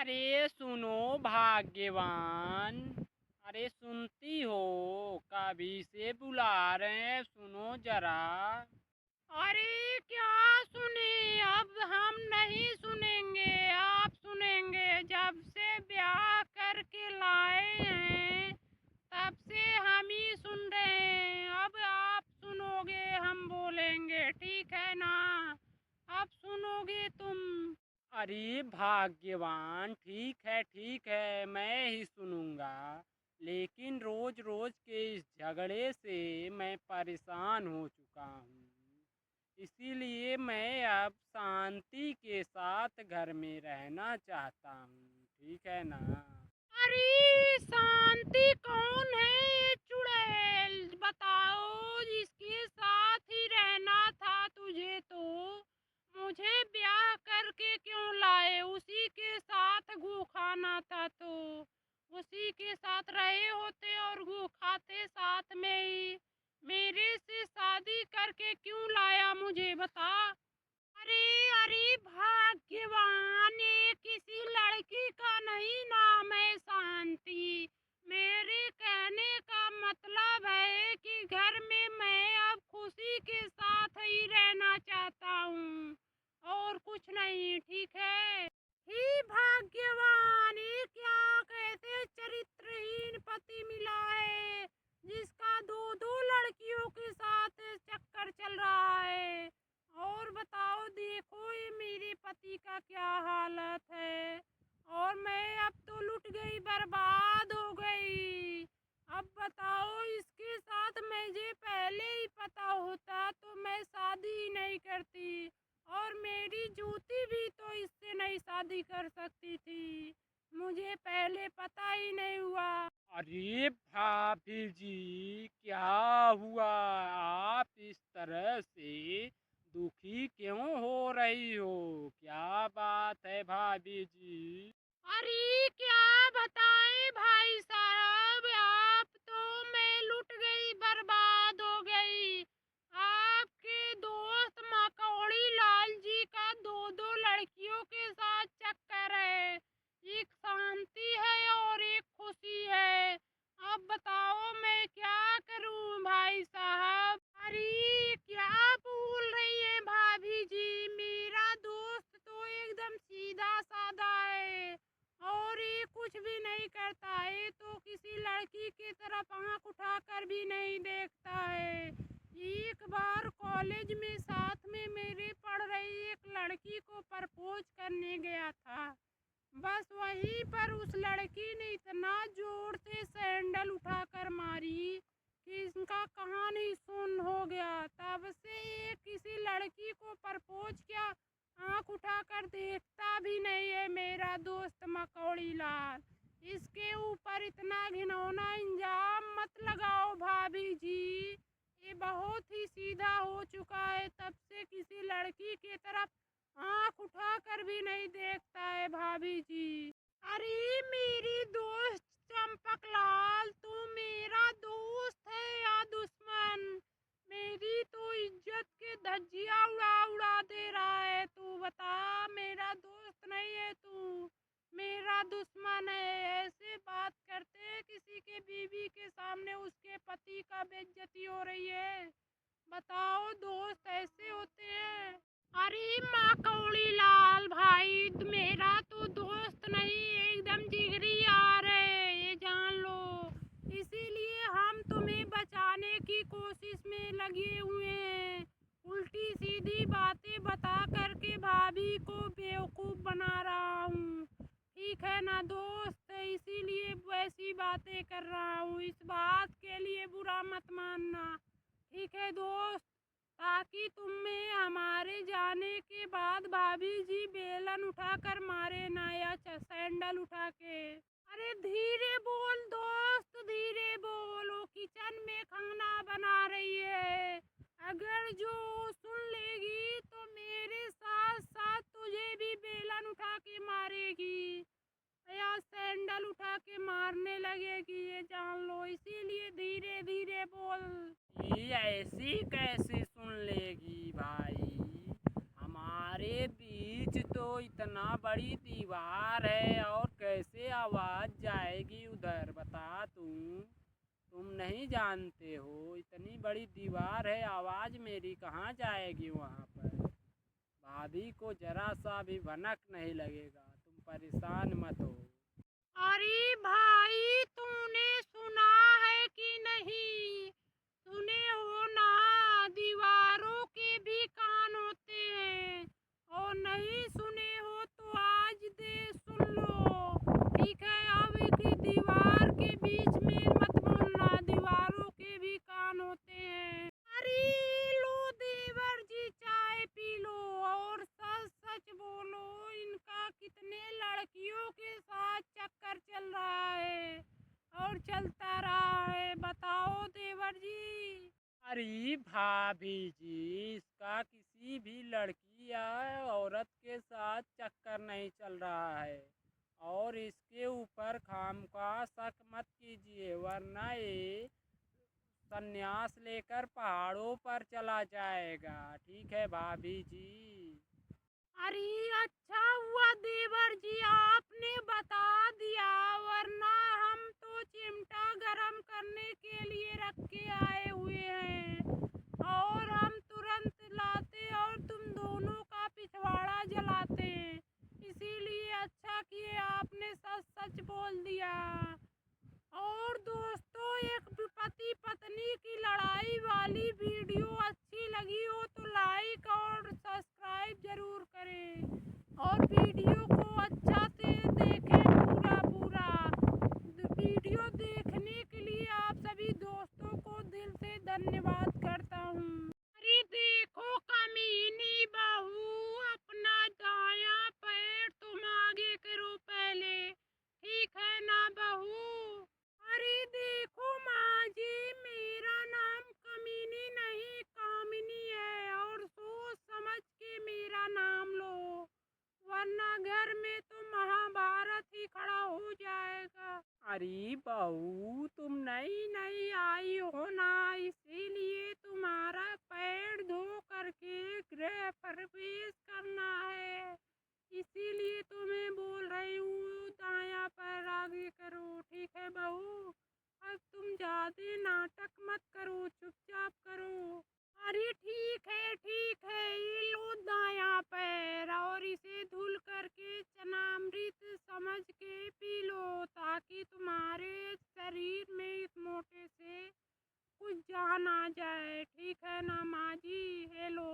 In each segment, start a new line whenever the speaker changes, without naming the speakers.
अरे सुनो भाग्यवान। अरे सुनती हो? कभी से बुला रहे हैं, सुनो जरा। अरे क्या सुने, अब हम नहीं सुनेंगे, आप सुनेंगे। जब से ब्याह करके लाए हैं तब से हम ही सुन रहे हैं। अब आप सुनोगे, हम बोलेंगे, ठीक है ना? अब सुनोगे तुम। अरे भाग्यवान, ठीक है, मैं ही सुनूंगा। लेकिन रोज रोज के इस झगड़े से मैं परेशान हो चुका हूँ। इसीलिए मैं अब शांति के साथ घर में रहना चाहता हूँ, ठीक है ना? अरे शांति कौन है ये चुड़ैल? बताओ, जिसके साथ ही रहना था तुझे तो मुझे ब्याह करके क्यों लाए? उसी के साथ गू खाना था तो उसी के साथ रहे होते और गू खाते साथ में ही। मेरे से शादी करके क्यों लाया मुझे बता? अरे अरे भाग्यवान, ये किसी लड़की का नहीं नाम है शांति। मेरे कहने का मतलब है कि घर में मैं अब खुशी के साथ ही रहना चाहता हूँ और कुछ नहीं, ठीक है? ही भाग्यवान, ये क्या कैसे चरित्रहीन पति मिला है जिसका दो दो लड़कियों के साथ चक्कर चल रहा है। और बताओ, देखो ये मेरे पति का क्या हालत है। और मैं अब तो लुट गई, बर्बाद हो गई। अब बताओ, इसके साथ मुझे पहले ही पता होता तो मैं शादी ही नहीं करती। और मेरी जूती भी तो इससे नहीं शादी कर सकती थी, मुझे पहले पता ही नहीं हुआ। अरे भाभी जी, क्या हुआ? आप इस तरह से दुखी क्यों हो रही हो? क्या बात है भाभी जी? अरे क्या बताएं भाई साहब, आप तो मैं लुट गई, बर्बाद हो गई। आपके दोस्त मकौड़ी लाल जी का दो दो लड़कियों के साथ चक्कर है। एक शांति है और एक खुशी है। अब बताओ मैं क्या करूं भाई साहब? अरे क्या बोल रही है भाभी जी? मेरा दोस्त तो एकदम सीधा साधा है और ये कुछ भी नहीं करता है, तो किसी लड़की की तरफ आंख उठाकर भी नहीं देखता है। एक बार कॉलेज में साथ में मेरे पढ़ रही एक लड़की को प्रपोज करने गया था। बस वहीं पर उस लड़की ने इतना जोर से सैंडल उठाकर मारी कि इसका कहानी सुन हो गया। तब से ये किसी लड़की को प्रपोज किया आंख उठाकर देखता भी नहीं है मेरा दोस्त मकौड़ी लाल। इसके ऊपर इतना घिनौना इंजाम मत लगाओ भाभी जी। ये बहुत ही सीधा हो चुका है, तब से किसी लड़की की तरफ आंख उठाकर भी नहीं देखता है भाभी जी। अरे मेरी दोस्त चंपक लाल, तू मेरा दोस्त है या दुश्मन? मेरी तो इज्जत के धज्जियां उड़ा उड़ा दे रहा है। तू बता, मेरा दोस्त नहीं है तू, मेरा दुश्मन है। ऐसे बात करते किसी के बीवी के सामने उसके पति का बेइज्जती हो रही है? बताओ, दोस्त ऐसे होते हैं? अरे मकौड़ी लाल भाई, मेरा तो दोस्त नहीं, एकदम जिगरी यार है, ये जान लो। इसीलिए हम तुम्हें बचाने की कोशिश में लगे हुए हैं। उल्टी सीधी बातें बता करके भाभी को बेवकूफ बना रहा हूँ, ठीक है ना दोस्त? इसीलिए वैसी बातें कर रहा हूँ। इस बात के लिए बुरा मत मानना, ठीक है दोस्त? ताकि तुम्हें हमारे जाने के बाद भाभी जी बेलन उठाकर मारे ना, या सैंडल उठा के। अरे धीरे बोल दोस्त, धीरे बोल, वो किचन में खाना बना रही है। अगर जो सुन लेगी तो मेरे साथ साथ तुझे भी बेलन उठा के मारेगी या सैंडल उठा के मारने लगेगी, ये जान लो। इसीलिए धीरे धीरे बोल। ये ऐसी कैसे सुन लेगी भाई? हमारे अरे बीच तो इतना बड़ी दीवार है और कैसे आवाज जाएगी उधर, बता तुम नहीं जानते हो? इतनी बड़ी दीवार है, आवाज मेरी कहाँ जाएगी वहाँ पर? भाभी को जरा सा भी भनक नहीं लगेगा, तुम परेशान मत हो। अरे भाई, तूने सुना है कि नहीं? सुने हो ना, दीवारों के भी कान होते हैं। और नहीं सुने हो तो आज दे सुन लो, ठीक है? अब एक दीवार के बीच में मत बोलना, दीवारों के भी कान होते हैं। अरे लो देवर जी, चाय पी लो और सच सच बोलो, इनका कितने लड़कियों के साथ चक्कर चल रहा है और चलता रहा है, बताओ देवर जी। अरे भाभी जी, इसका किसी भी लड़की या औरत के साथ चक्कर नहीं चल रहा है और इसके ऊपर खामखा शक मत कीजिए, वरना ये संन्यास लेकर पहाड़ों पर चला जाएगा, ठीक है भाभी जी? अरे अच्छा हुआ देवर जी आपने बता दिया, वरना हम तो चिमटा गरम करने के लिए रख के आए हुए हैं और हम तुरंत लाते और तुम दोनों का पिछवाड़ा जलाते। इसीलिए अच्छा किए आपने सच सच बोल दिया। और दोस्तों, एक पति पत्नी की लड़ाई वाली वीडियो अच्छी लगी हो तो लाइक और सब्सक्राइब जरूर करें और वीडियो को अच्छा से देखें पूरा पूरा। वीडियो देखने के लिए आप सभी दोस्तों को दिल से धन्यवाद करता हूँ। अरे देखो कमीनी बहू, अपना दायां पैर तुम आगे करो पहले, ठीक है ना बहू? अरे देखो माँ जी, मेरा नाम कमीनी नहीं कामिनी है और सोच समझ के मेरा नाम लो, वरना घर में तो महाभारत ही खड़ा हो जाएगा। अरे बहू, तुम नई नई आई हो ना, इसीलिए तुम्हारा पैर धो करके गृह प्रवेश करना है, इसीलिए तुम्हें बोल रही हूँ दायां पैर आगे करो, ठीक है बहू? अब तुम ज्यादा नाटक मत करो, चुपचाप करो। अरे ठीक है, ये लो दायां पैर और इसे धुल करके चनामृत समझ के पी लो, ताकि तुम्हारे शरीर में इस मोटे से कुछ जान आ जाए, ठीक है ना माँ जी? हेलो।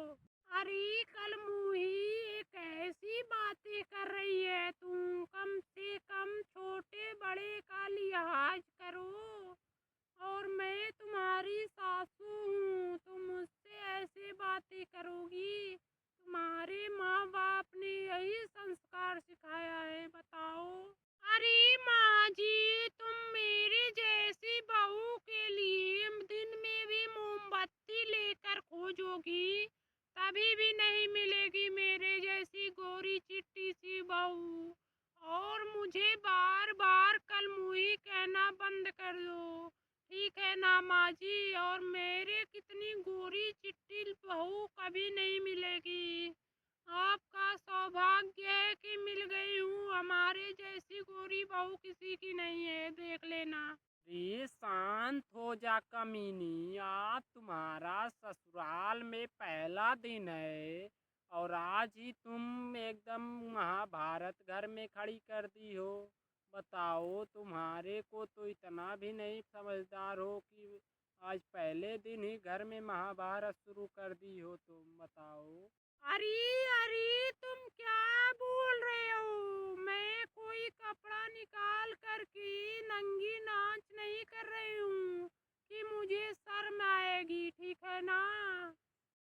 अरे कल मुही, एक ऐसी बातें कर रही है तू, कम से कम छोटे बड़े का लिहाज करो। और मैं तुम्हारी सासू हूँ, तुम मुझसे ऐसे बातें करोगी? तुम्हारे माँ बाप ने यही संस्कार सिखाया है, बताओ? अरे माँ जी, तुम मेरे जैसी बहू के लिए दिन में भी मोमबत्ती लेकर खोजोगी, तभी भी नहीं मिलेगी मेरे जैसी गोरी चिट्टी सी बहू। और मुझे बार बार कल मुही कहना बंद कर दो, ठीक है ना माँ जी? और मेरे कितनी गोरी चिट्टी बहू कभी नहीं मिलेगी, आपका सौभाग्य है कि मिल गई हूँ, हमारे जैसी गोरी बहू किसी की नहीं है, देख लेना। अरे शांत हो जा कमीनी, आज तुम्हारा ससुराल में पहला दिन है और आज ही तुम एकदम महाभारत घर में खड़ी कर दी हो। बताओ, तुम्हारे को तो इतना भी नहीं समझदार हो कि आज पहले दिन ही घर में महाभारत शुरू कर दी हो, तुम बताओ। अरे अरे, तुम क्या बोल रहे हो? मैं कोई कपड़ा निकाल करके नंगी नाच नहीं कर रही हूँ कि मुझे शर्म आएगी, ठीक है ना?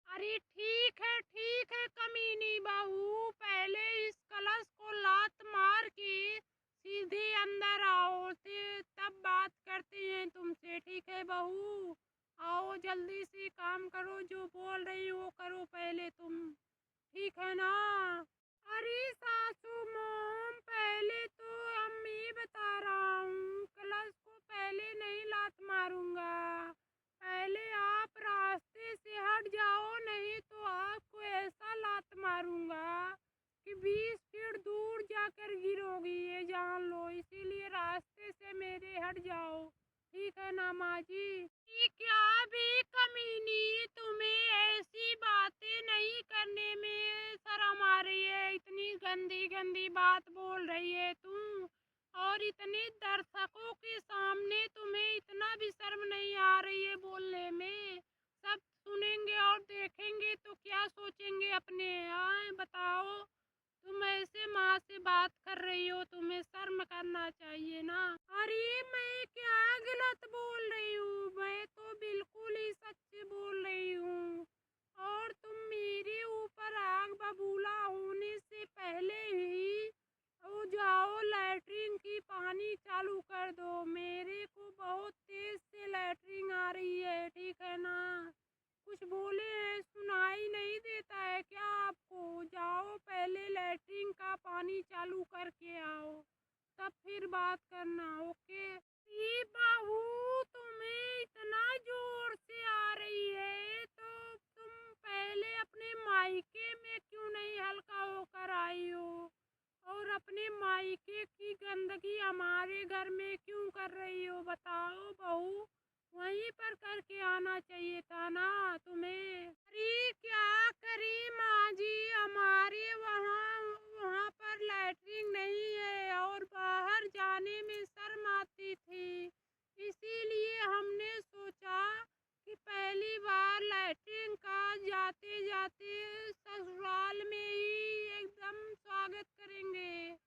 अरे ठीक है कमीनी बहू, पहले इस कलश को लात मार के सीधे अंदर आओ, तब बात करते हैं तुमसे, ठीक है बहू? आओ जल्दी से काम करो, जो बोल रही हो करो पहले तुम, ठीक है ना? अरे सासू मोम, पहले तो मैं बता रहा हूँ, कलश को पहले नहीं लात मारूंगा, पहले आप रास्ते से हट जाओ, नहीं तो आपको ऐसा लात मारूंगा
हट जाओ, ठीक है ना माँ जी? क्या भी कमीनी, तुम्हें ऐसी बातें नहीं करने में शर्म आ रही है? इतनी गंदी गंदी बात बोल रही है तुम, और इतने दर्शकों के सामने तुम्हें इतना भी शर्म नहीं आ रही है बोलने में? सब सुनेंगे और देखेंगे तो क्या सोचेंगे अपने? आए बताओ, तुम ऐसे माँ से बात कर रही हो, तुम्हें शर्म करना चाहिए ना। अरे मैं क्या गलत बोल रही हूँ? मैं तो बिल्कुल ही सच बोल रही हूँ। और तुम मेरे ऊपर आग बबूला होने से पहले ही वो जाओ लैट्रिन की पानी चालू कर दो। मेरे को बहुत तेज से लैट्रिन आ रही है, ठीक है ना? कुछ बोले हैं, सुनाई नहीं देता है क्या आपको? जाओ पहले लैट्रिन का पानी चालू करके आओ, तब फिर बात करना, ओके? ये बहू, तुम्हें इतना जोर से आ रही है तो तुम पहले अपने मायके में क्यों नहीं हल्का होकर आई हो? और अपने मायके की गंदगी हमारे घर में क्यों कर रही हो? बताओ बहू, वहीं पर करके आना चाहिए था ना तुम्हें। अरे क्या करें माँ जी, हमारे वहाँ वहाँ पर लैट्रिन नहीं है और बाहर जाने में शर्म आती थी, इसीलिए हमने सोचा कि पहली बार लैट्रिन का जाते जाते ससुराल में ही एकदम स्वागत करेंगे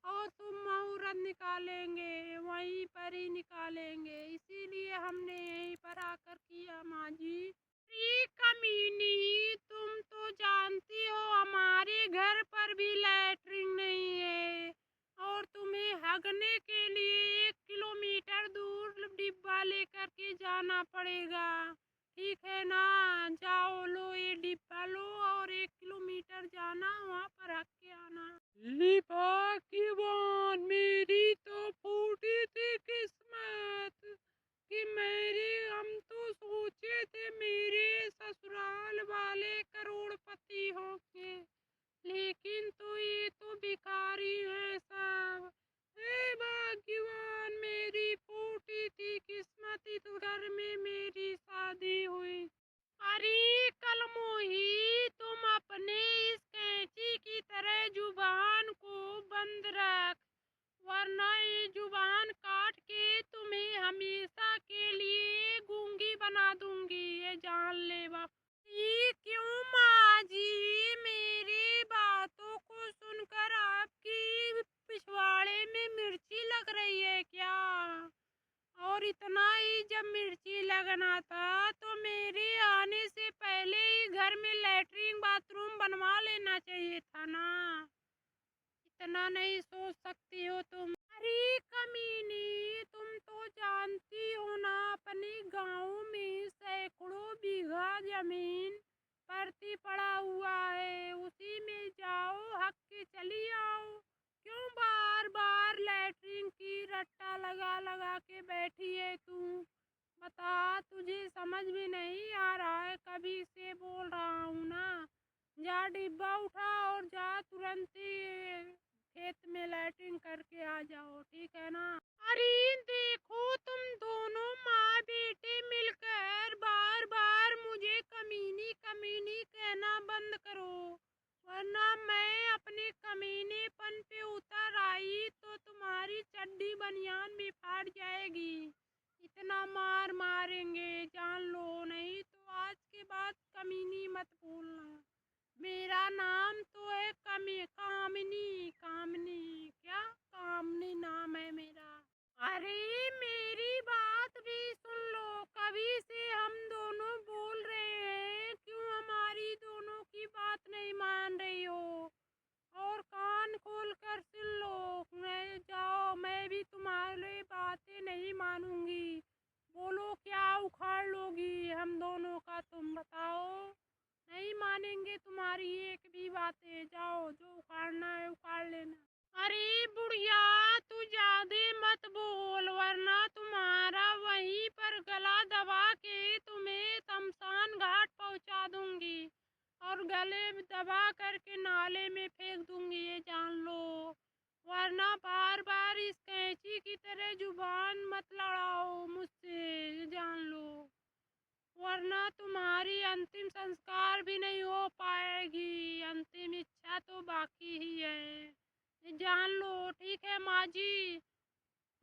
और शुभ मुहूर्त निकालेंगे, वहीं पर ही निकालेंगे, इसीलिए हमने यहीं पर आकर किया माँ जी। अरे कमीनी, तुम तो जानती हो हमारे घर पर भी लैट्रिन नहीं है और तुम्हें हगने के लिए 1 किलोमीटर दूर डिब्बा लेकर के जाना पड़ेगा, ठीक है ना? जाओ, लो ये डिब्बा लो और 1 किलोमीटर जाना, वहाँ पर हग के आना। भाग्यवान, मेरी तो फूटी थी किस्मत कि हम तो सोचे थे मेरे ससुराल वाले करोड़पति होंगे, लेकिन तो ये तो भिखारी है सब। हे भाग्यवान, मेरी फूटी थी किस्मत, इस घर में मेरी शादी हुई। अरे कलमोही, तुम अपने इस कैंची की तरह जुबान को बंद रख, वरना ये जुबान काट के तुम्हें हमेशा के लिए गूंगी बना दूंगी, ये जान ले बाप। ये क्यों माँ जी, मेरी बातों को सुनकर आपकी पिछवाड़े में मिर्ची लग रही है क्या? और इतना ही जब मिर्ची लगना था तो मेरे आने से पहले ही घर में लैट्रिन बाथरूम बनवा लेना चाहिए था ना। इतना नहीं सोच सकती हो तुम? अरे कमीनी, तुम तो जानती हो ना, अपने गांव में सैकड़ों बीघा जमीन परती पड़ा हुआ है, उसी में जाओ हक के चली आओ। क्यों बार बार लैट्रिन की रट्टा लगा लगा के बैठी है तू? बता, तुझे समझ में नहीं आ रहा है? कभी से बोल रहा हूँ ना, जा डिब्बा उठा और जा तुरंत ही खेत में लैट्रिन करके आ जाओ, ठीक है ना? अरे देखो, तुम दोनों माँ बेटे मिलकर बार बार मुझे कमीनी कमीनी कहना बंद करो, वरना मैं अपने कमीनेपन पे उतर आई तो तुम्हारी चड्डी बनियान भी फाट जाएगी। इतना मार मारेंगे, जान लो, नहीं तो आज के बाद कमीनी मत भूलना। मेरा नाम तो है कामिनी, कामिनी, क्या कामिनी नाम है मेरा। अरे मेरी बात भी सुन लो, कभी से हम दोनों बोल रहे हैं, क्यों हमारी दोनों की बात नहीं मान रही हो? और कान खोल कर सुन लो, मैं जाओ, मैं भी तुम्हारी बातें नहीं मानूंगी। बोलो क्या उखाड़ लोगी हम दोनों का, तुम बताओ? नहीं मानेंगे तुम्हारी एक भी बातें, जाओ जो उखाड़ना है उखाड़ लेना। अरे बुढ़िया, तू ज्यादा मत बोल, वरना तुम्हारा वहीं पर गला दबा के तुम्हें शमशान घाट पहुंचा दूंगी और गले दबा करके नाले में फेंक दूंगी, ये जान लो। वरना बार बार इस कैंची की तरह जुबान मत मत लड़ाओ मुझसे, जान लो, वरना तुम्हारी अंतिम संस्कार भी नहीं हो पाएगी। अंतिम इच्छा तो बाकी ही है, जान लो, ठीक है माँ जी।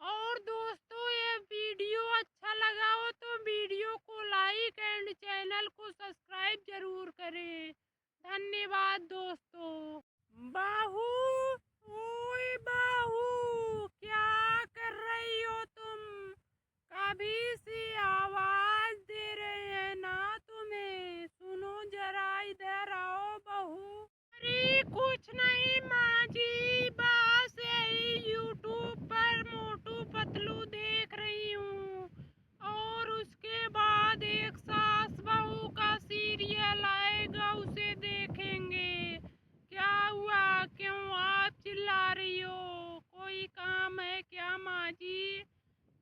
और दोस्तों, ये वीडियो अच्छा लगा हो तो वीडियो को लाइक एंड चैनल को सब्सक्राइब जरूर करें। धन्यवाद दोस्तों। बाहू, ओए बाहू, क्या कर रही हो तुम? कभी से आवाज दे रहे हैं ना तुम्हें, सुनो जरा, इधर आओ बहू। अरे कुछ नहीं माँ जी, बस यही यूट्यूब पर मोटू पतलू देख रही हूँ, और उसके बाद एक सास बहू का सीरियल आएगा, उसे देखेंगे। क्या हुआ, क्यों आप चिल्ला रही हो? कोई काम है क्या माँ जी?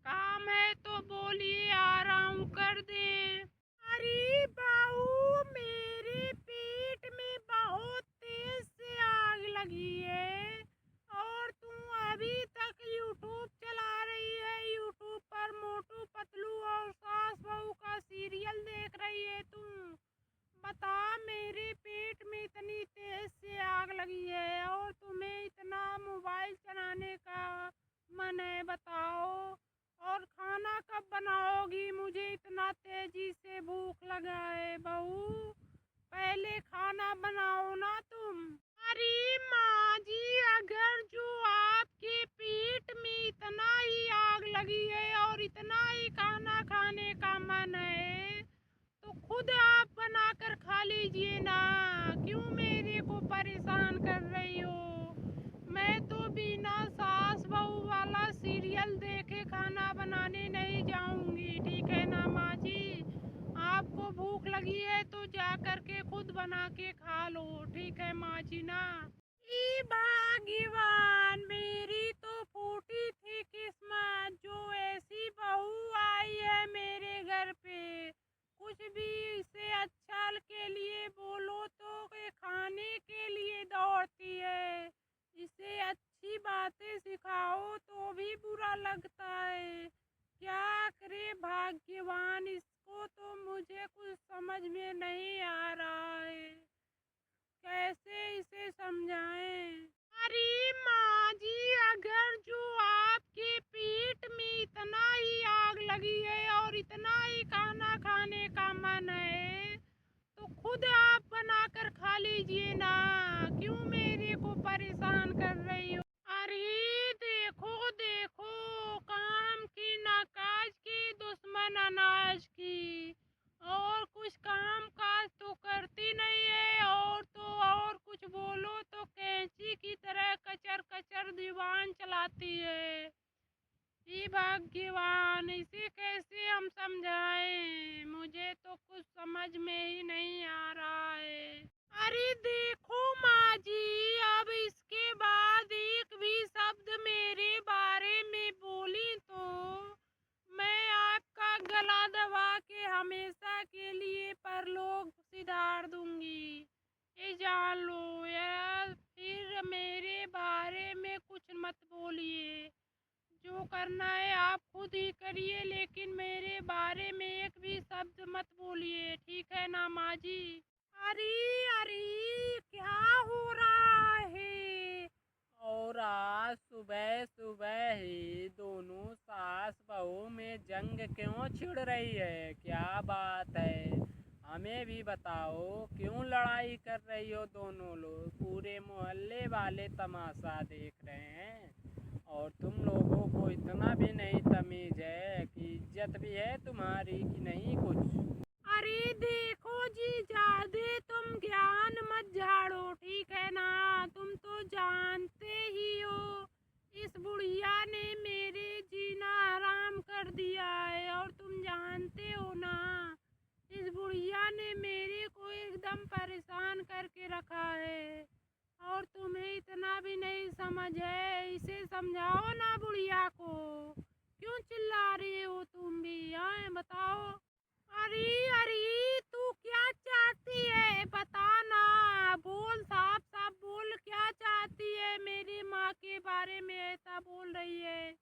काम है तो बोलिए, आ रहा हूँ, कर दे। अरे बहू, मेरे पेट में बहुत तेज से आग लगी है, और तुम अभी तक यूट्यूब चला रही है। यूट्यूब पर मोटू पतलू और सास बहू का सीरियल देख रही है तुम। बता, मेरे पेट में इतनी तेज से आग लगी है और तुम्हें इतना मोबाइल चलाने का मन है, बताओ। और खाना कब बनाओगी? मुझे इतना तेजी से भूख लगा है बहू, पहले खाना बनाओ ना तुम। अरे माँ जी, अगर जो आपके पेट में इतना ही आग लगी है और इतना ही खाना खाने का मन है, तो खुद आप बनाकर खा लीजिए ना, क्यों मेरे को परेशान कर रही हो? मैं तो बिना सास बहू वाला सीरियल देखे खाना बनाने नहीं जाऊंगी, ठीक है ना माँ जी? आपको भूख लगी है तो जा करके खुद बना के खा लो, ठीक है माँ जी ना? ई भगवान, मेरी तो फूटी थी किस्मत, जो ऐसी बहू आई है मेरे घर पे। कुछ भी इसे अच्छा के लिए बोलो तो ये खाने के लिए दौड़ती है, इसे अच्छी बातें सिखाओ तो भी बुरा लगता है। क्या करे भाग्यवान, इसको तो मुझे कुछ समझ में नहीं आ रहा है, कैसे इसे समझाएं? अरे माँ जी, अगर जो आपके पेट में इतना ही आग लगी है और इतना ही खाना खाने का मन है, तो खुद आप बनाकर खा लीजिए ना, क्यों मेरे को परेशान कर रही हो? अरे देखो देखो, काम की ना काज की, दुश्मन अनाज की, और कुछ काम काज तो करती नहीं है, और कुछ बोलो तो कैंची की तरह कचर कचर दीवान चलाती है। ये भाग्यवान, इसे कैसे हम समझाएं? मुझे तो कुछ समझ में ही नहीं आ रहा है। अरे देखो माँ जी, अब इसके बाद एक भी शब्द मेरे बारे में बोली तो मैं आपका गला दबा के हमेशा के लिए परलोक सिधार दूंगी, ये जान लो यार। फिर मेरे बारे में कुछ मत बोलिए, जो करना है आप खुद ही करिए, लेकिन मेरे बारे में एक भी शब्द मत बोलिए, ठीक है ना माँ जी? अरे अरे, क्या हो रहा है?
और आज सुबह सुबह ही दोनों सास बहू में जंग क्यों छिड़ रही है? क्या बात है, हमें भी बताओ, क्यों लड़ाई कर रही हो दोनों लोग? पूरे मोहल्ले वाले तमाशा देख रहे हैं, और तुम लोगों को इतना भी नहीं तमीज है कि इज्जत भी है तुम्हारी कि नहीं कुछ?
अरे देखो जी, ज्यादा तुम ज्ञान मत झाड़ो, ठीक है ना? तुम तो जानते ही हो, इस बुढ़िया ने मेरे जीना हराम कर दिया है, और तुम जानते हो ना, इस बुढ़िया ने मेरे को एकदम परेशान करके रखा है, और तुम्हें इतना भी नहीं समझ है। इसे समझाओ ना बुढ़िया को, क्यों चिल्ला रही हो तुम भी? हाँ बताओ। अरे अरे, तू क्या चाहती है, बता ना, बोल, साफ साफ बोल, क्या चाहती है? मेरी माँ के बारे में ऐसा बोल रही है,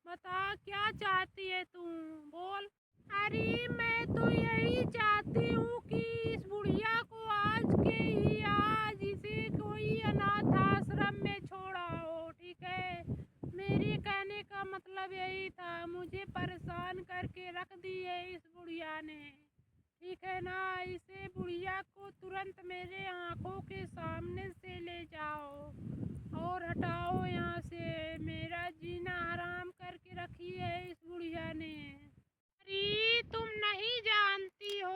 बता क्या चाहती है तू, बोल। अरे मैं तो यही चाहती हूँ कि इस बुढ़िया को आज इसे कोई अनाथ आश्रम में छोड़ाओ, ठीक है। मेरे कहने का मतलब यही था, मुझे परेशान करके रख दी है इस बुढ़िया ने, ठीक है ना। इसे बुढ़िया को तुरंत मेरे आँखों के सामने से ले जाओ और हटाओ यहाँ से। मेरा जीना हराम करके रखी है इस बुढ़िया ने। अरे तुम नहीं जानती हो,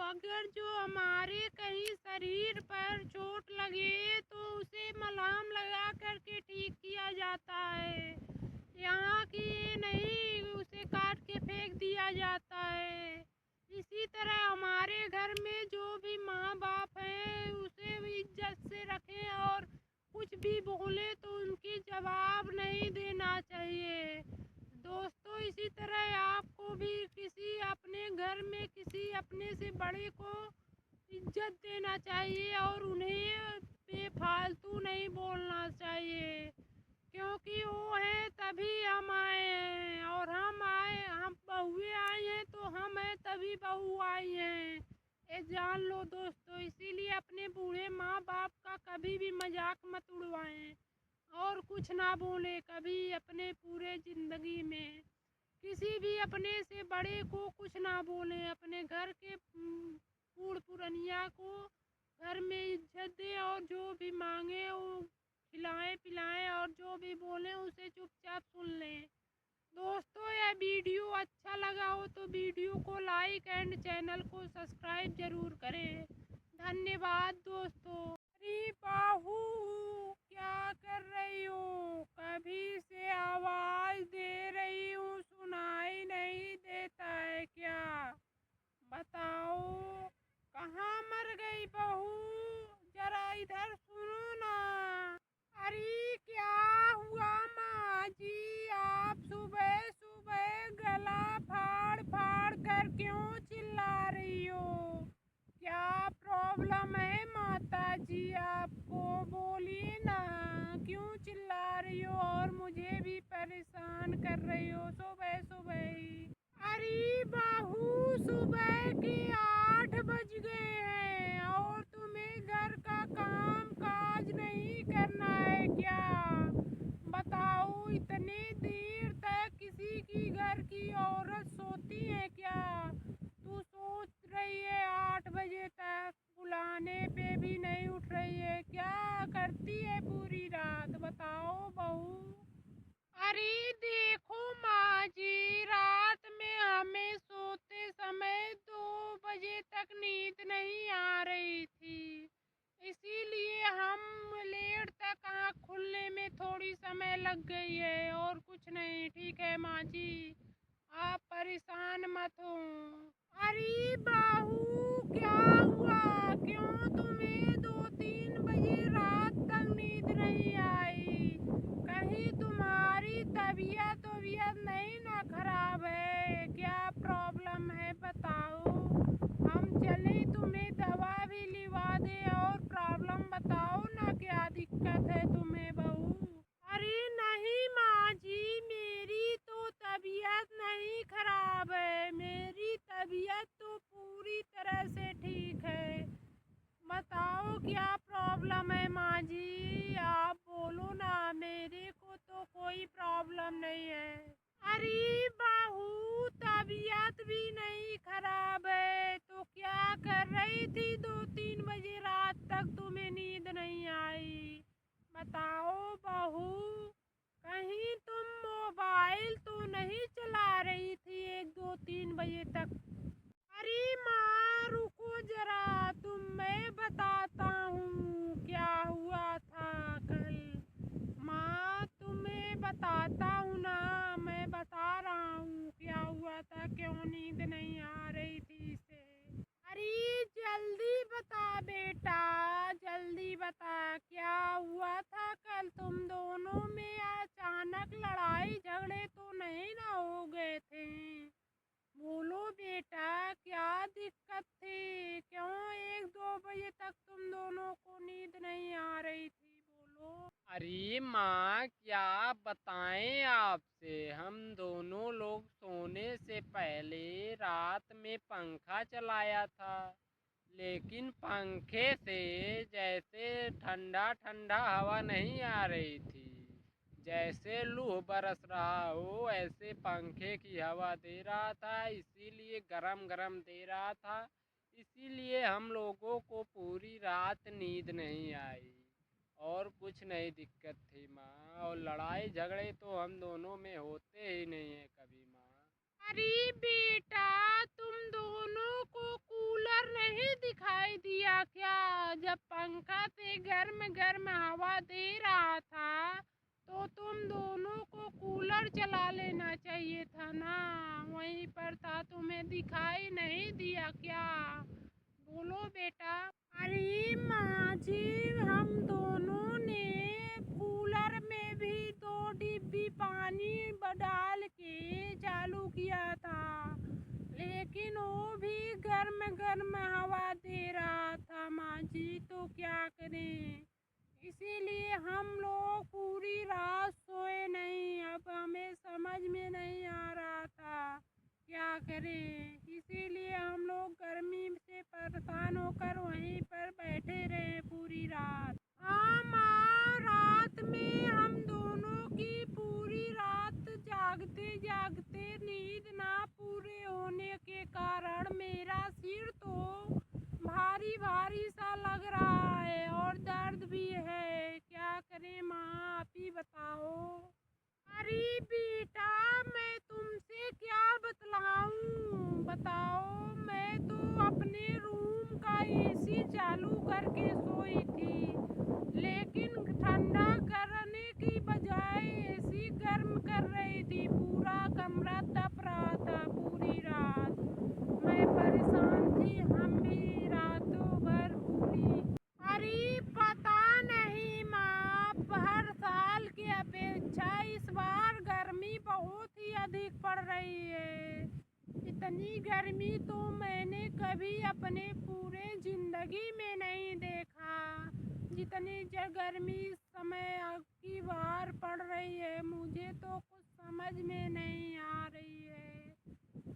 अगर जो हमारे कहीं शरीर पर चोट लगे तो उसे मलहम लगा करके ठीक किया जाता है। यहाँ की नहीं, उसे काट के फेंक दिया जाता है। इसी तरह हमारे घर में जो भी माँ बाप हैं उसे भी इज्जत से रखें और कुछ भी बोले तो उनकी जवाब नहीं देना चाहिए। दोस्तों, इसी तरह आपको भी किसी अपने घर में किसी अपने से बड़े को इज्जत देना चाहिए और उन्हें बेफालतू नहीं बोलना चाहिए, क्योंकि वो है तभी हम आए हैं, और हम बहुएं आई हैं तो हम हैं तभी बहू आई हैं, ये जान लो दोस्तों। इसीलिए अपने बूढ़े माँ बाप का कभी भी मजाक मत उड़वाएं और कुछ ना बोले कभी अपने पूरे जिंदगी में। किसी भी अपने से बड़े को कुछ ना बोले, अपने घर के बूढ़ पुरनिया को घर में इज्जत दे और जो भी मांगे वो खिलाएं पिलाएं और जो भी बोलें उसे चुपचाप सुन लें। दोस्तों, यह वीडियो अच्छा लगा हो तो वीडियो को लाइक एंड चैनल को सब्सक्राइब जरूर करें। धन्यवाद दोस्तों। अरे बाहू, क्या कर रही हो? कभी से आवाज दे रही हूँ, सुनाई नहीं देता है क्या? बताओ, कहाँ मर गई बहू? जरा इधर सुनो ना। अरे क्या हुआ माँ जी, आप सुबह सुबह गला फाड़ फाड़ कर क्यों चिल्ला रही हो? क्या प्रॉब्लम है माता जी आपको? बोलिए ना, क्यों चिल्ला रही हो और मुझे भी परेशान कर रही हो सुबह सुबह ही? अरे बहू, सुबह के 8 बज गए हैं और तुम्हें घर का काम काज नहीं करना है क्या? बताओ, इतने देर तक किसी की घर की औरत सोती है क्या? तू सोच रही है 8 बजे तक, बुलाने पे भी नहीं उठ रही है, क्या करती है पूरी रात? बताओ बहू। अरे देखो माँ जी, रात में हमें सोते समय 2 बजे तक नींद नहीं आ रही थी, इसीलिए हम लेट तक आँख खुलने में थोड़ी समय लग गई है और कुछ नहीं। ठीक है माँ जी, आप परेशान मत हो। अरे बाहू, क्या हुआ? क्यों तुम्हें 2-3 बजे रात तक नींद नहीं आई? कहीं तुम्हारी तबीयत नहीं ना खराब है? क्या प्रॉब्लम है बताओ, हम चलें तुम्हें दवा भी लिवा दें और प्रॉब्लम बताओ ना, क्या दिक्कत है तुम्हें बहू? अरे नहीं माँ जी, मेरी तो तबीयत नहीं खराब है, मेरी तबीयत तो पूरी तरह से ठीक है। बताओ क्या प्रॉब्लम है माँ जी, आप बोलो ना, मेरे को तो कोई प्रॉब्लम नहीं है। अरे बहू, तबीयत भी नहीं खराब है तो क्या कर रही थी 2-3 बजे रात तक तुम्हें नींद नहीं आई? बताओ बहू, कहीं तुम मोबाइल तो नहीं चला रही थी 1-2-3 बजे तक? अरे माँ रुको जरा, मैं बताता हूँ क्या हुआ था कल। माँ तुम्हें बताता हूँ ना, मैं बता रहा हूँ क्या हुआ था, क्यों नींद नहीं आ रही थी इसे। अरे जल्दी बता बेटा, जल्दी बता, क्या हुआ था कल? तुम दोनों में अचानक लड़ाई झगड़े तो नहीं ना हो गए थे? बोलो बेटा, क्या दिक्कत थी? क्यों 1-2 बजे तक तुम दोनों को नींद
अरे माँ, क्या बताएं आपसे, हम दोनों लोग सोने से पहले रात में पंखा चलाया था, लेकिन पंखे से जैसे ठंडा ठंडा हवा नहीं आ रही थी। जैसे लूह बरस रहा हो ऐसे पंखे की हवा दे रहा था, इसीलिए गरम गरम दे रहा था। इसीलिए हम लोगों को पूरी रात नींद नहीं आई। और कुछ नहीं दिक्कत थी माँ, और लड़ाई झगड़े तो हम दोनों में होते ही नहीं है कभी माँ।
अरे बेटा, तुम दोनों को कूलर नहीं दिखाई दिया क्या? जब पंखा से गर्म गर्म हवा दे रहा था तो तुम दोनों को कूलर चला लेना चाहिए था ना, वहीं पर था, तुम्हें दिखाई नहीं दिया क्या? बोलो बेटा। अरे माँ जी, हम दोनों ने कूलर में भी 2 डिब्बी पानी डाल के चालू किया था, लेकिन वो भी गर्म गर्म हवा दे रहा था माँ जी, तो क्या करें। इसीलिए हम लोग पूरी रात सोए नहीं। अब हमें समझ में नहीं आ रहा था क्या करें, इसीलिए हम लोग गर्मी से परेशान होकर वहीं पर बैठे रहे पूरी रात। हाँ माँ, रात में हम दोनों की पूरी रात जागते जागते नींद ना पूरे होने के कारण मेरा सिर तो भारी भारी सा लग रहा है और दर्द भी है। क्या करें माँ, आप ही बताओ। अरे बेटा, मैं तुमसे क्या बतलाऊं, बताओ। मैं तो अपने रूम का एसी चालू करके सोई थी, लेकिन ठंडा करने की बजाय एसी गर्म कर रही थी। पूरा कमरा तप रहा था पूरी रात। मैं परेशान थी, हम भी रातों भर पूरी। अरे पता नहीं माँ, हर साल की अपेक्षा इस बार गर्मी बहुत ही अधिक पड़ रही है। इतनी गर्मी तो मैंने कभी अपने पूरे जिंदगी में नहीं देखा, जितनी गर्मी इस समय अब की बार पड़ रही है। मुझे तो कुछ समझ में नहीं आ रही है।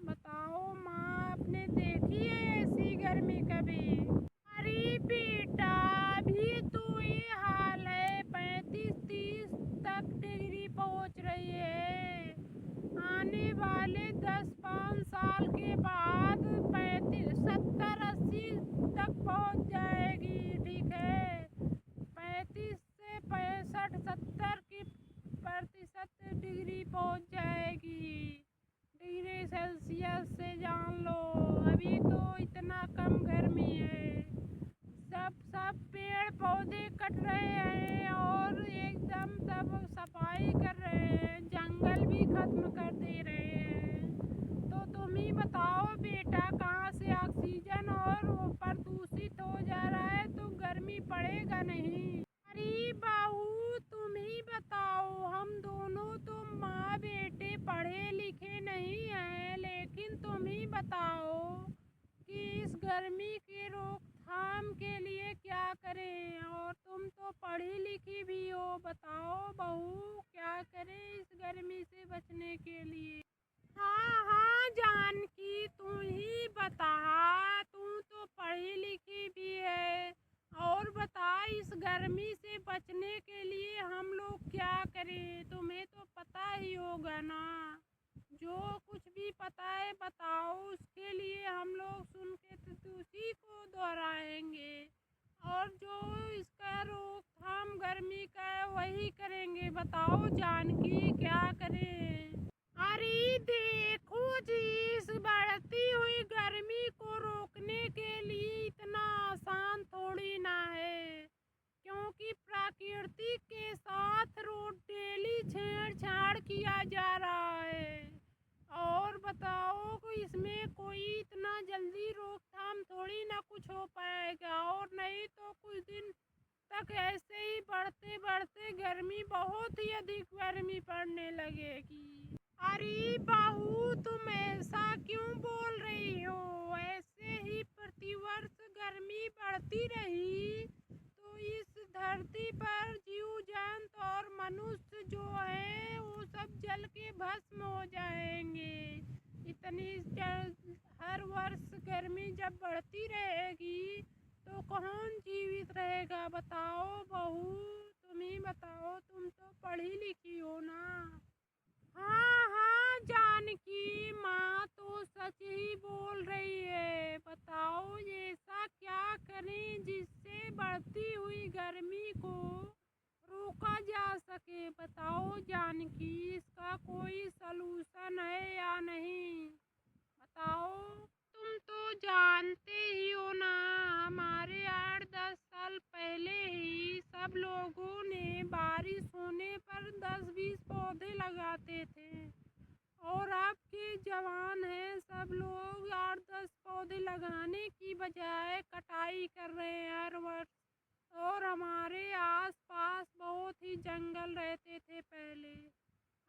बताओ माँ, आपने देखी है ऐसी गर्मी कभी? अरे बेटा, अभी तो ये हाल है, 35-30 तक डिग्री पहुंच रही है। आने वाले 10-5 साल के बाद 70-80 तक पहुंच जाएगी, ठीक है। 35 से 65-70 की प्रतिशत डिग्री पहुंच जाएगी, डिग्री सेल्सियस से जान लो। अभी तो इतना कम गर्मी है। सब पेड़ पौधे कट रहे हैं और एकदम सब सफाई कर रहे हैं, जंगल भी खत्म कर दे रहे हैं। तो तुम ही बताओ बेटा, कहाँ से ऑक्सीजन और वो प्रदूषित हो जा रहा है तो गर्मी पड़ेगा नहीं। अरे बहू, तुम ही बताओ। हम दोनों तो माँ बेटे पढ़े लिखे नहीं हैं, लेकिन तुम ही बताओ कि इस गर्मी की रोकथाम के लिए क्या करें। और तुम तो पढ़ी लिखी भी हो, बताओ बहू, क्या करें इस गर्मी से बचने के लिए। हाँ हाँ जानकी, तू ही बता, तू तो पढ़ी लिखी भी है, और बता इस गर्मी से बचने के लिए हम लोग क्या करें। तुम्हें तो पता ही होगा ना, जो कुछ भी पता है बताओ, उसके लिए हम लोग सुन के तो उसी को दोहराएंगे, और जो इसका रोकथाम गर्मी का है वही करेंगे। बताओ जानकी, क्या करें। अरे देखो जी, इस बढ़ती हुई गर्मी को रोकने के लिए इतना आसान थोड़ी ना है, क्योंकि प्रकृति के साथ रोज डेली छेड़छाड़ किया जा रहा है। और बताओ को इसमें कोई इतना जल्दी रोकथाम थोड़ी ना कुछ हो पाएगा, और नहीं तो कुछ दिन तक ऐसे ही बढ़ते बढ़ते गर्मी, बहुत ही अधिक गर्मी पड़ने लगेगी। अरे बहू, तुम ऐसा क्यों बोल रही हो। ऐसे ही प्रतिवर्ष गर्मी बढ़ती रही तो इस धरती पर जीव जंतु और मनुष्य जो है वो सब जल के भस्म हो जाएंगे। इतनी हर वर्ष गर्मी जब बढ़ती रहेगी तो कौन जीवित रहेगा? बताओ बहू, तुम ही बताओ, तुम तो पढ़ी लिखी हो ना। हाँ हाँ, जानकी माँ तो सच ही बोल रही है। बताओ ऐसा क्या करें जिससे बढ़ती हुई गर्मी को रोका जा सके? बताओ जानकी, इसका कोई सलूशन है या नहीं? बताओ। तुम तो जानते ही हो ना, हमारे 8-10 साल पहले ही सब लोगों ने बारिश होने पर 10-20 पौधे लगाते थे, और अब के जवान हैं सब लोग 8-10 पौधे लगाने की बजाय कटाई कर रहे हैं हर वर्ष। और हमारे आसपास बहुत ही जंगल रहते थे पहले,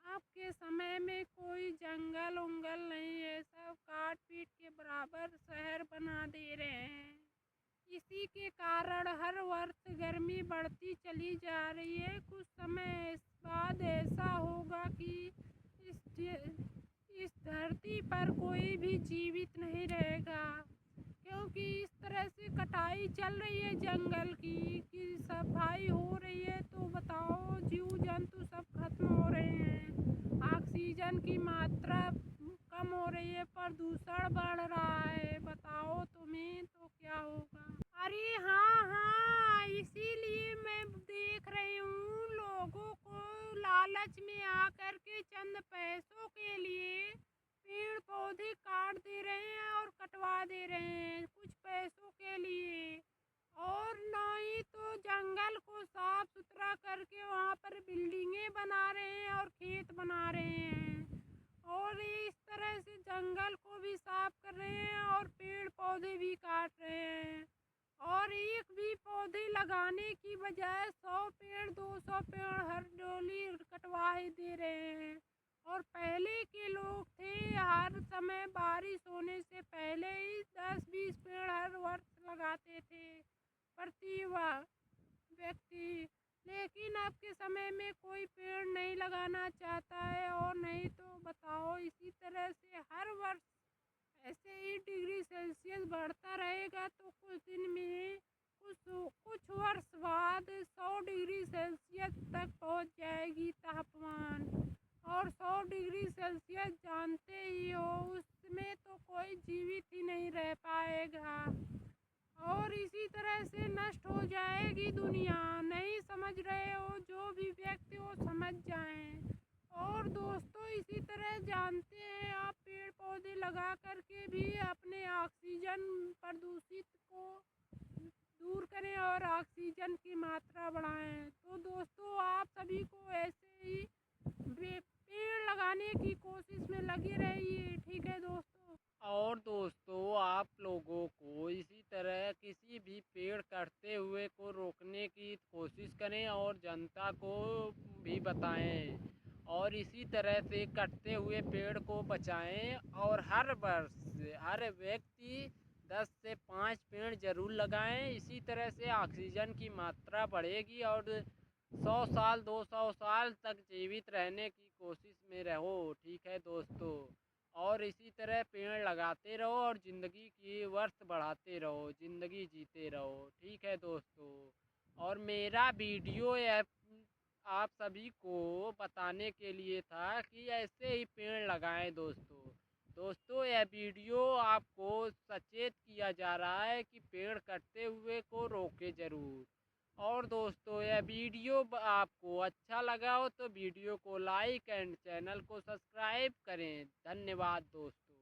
अब के समय में कोई जंगल उंगल नहीं है, सब काट पीट के बराबर शहर बना दे रहे हैं। इसी के कारण हर वर्ष गर्मी बढ़ती चली जा रही है। कुछ समय बाद ऐसा होगा कि इस धरती पर कोई भी जीवित नहीं रहेगा, क्योंकि इस तरह से कटाई चल रही है जंगल की सफाई हो रही है। तो बताओ, जीव जंतु सब खत्म हो रहे हैं, ऑक्सीजन की मात्रा कम हो रही है, प्रदूषण बढ़ रहा है। बताओ तुम्हें तो क्या होगा? अरे हाँ हाँ, इसीलिए मैं देख रही हूँ लोगों को लालच में आकर के चंद पैसों के लिए पेड़ पौधे काट दे रहे हैं और कटवा दे रहे हैं कुछ पैसों के लिए, और नहीं तो जंगल को साफ सुथरा करके वहाँ पर बिल्डिंगें बना रहे हैं और खेत बना रहे हैं, और इस तरह से जंगल को भी साफ कर रहे हैं और पेड़ पौधे भी काट रहे हैं। और एक भी पौधे लगाने की बजाय 100 पेड़ 200 पेड़ हर डोली कटवा ही दे रहे हैं। और पहले के लोग थे हर समय बारिश होने से पहले ही 10-20 पेड़ हर वर्ष लगाते थे प्रति व्यक्ति, लेकिन अब के समय में कोई पेड़ नहीं लगाना चाहता है। और नहीं तो बताओ, इसी तरह से हर वर्ष ऐसे ही डिग्री सेल्सियस बढ़ता रहेगा तो कुछ दिन में कुछ वर्ष बाद 100 डिग्री सेल्सियस तक पहुंच जाएगी तापमान। और 100 डिग्री सेल्सियस जानते ही हो, उसमें तो कोई जीवित ही नहीं रह पाएगा, और इसी तरह से नष्ट हो जाएगी दुनिया। नहीं समझ रहे हो? जो भी व्यक्ति हो समझ जाएं। और दोस्तों, इसी तरह जानते हैं आप, पेड़ पौधे लगा करके भी अपने ऑक्सीजन प्रदूषित को दूर करें और ऑक्सीजन की मात्रा बढ़ाएं। तो दोस्तों, आप सभी को ऐसे ही पेड़ लगाने की कोशिश में लगे रहिए। ठीक है दोस्तों।
और दोस्तों, आप लोगों को इसी तरह किसी भी पेड़ कटते हुए को रोकने की कोशिश करें और जनता को भी बताएं, और इसी तरह से कटते हुए पेड़ को बचाएं। और हर वर्ष हर व्यक्ति 10 से 5 पेड़ जरूर लगाएं। इसी तरह से ऑक्सीजन की मात्रा बढ़ेगी और 100 साल 200 साल तक जीवित रहने की कोशिश में रहो। ठीक है दोस्तों, और इसी तरह पेड़ लगाते रहो और ज़िंदगी की वर्ष बढ़ाते रहो, ज़िंदगी जीते रहो। ठीक है दोस्तों, और मेरा वीडियो आप सभी को बताने के लिए था कि ऐसे ही पेड़ लगाएं दोस्तों यह वीडियो आपको सचेत किया जा रहा है कि पेड़ कटते हुए को रोके ज़रूर। और दोस्तों, यह वीडियो आपको अच्छा लगा हो तो वीडियो को लाइक एंड चैनल को सब्सक्राइब करें। धन्यवाद दोस्तों।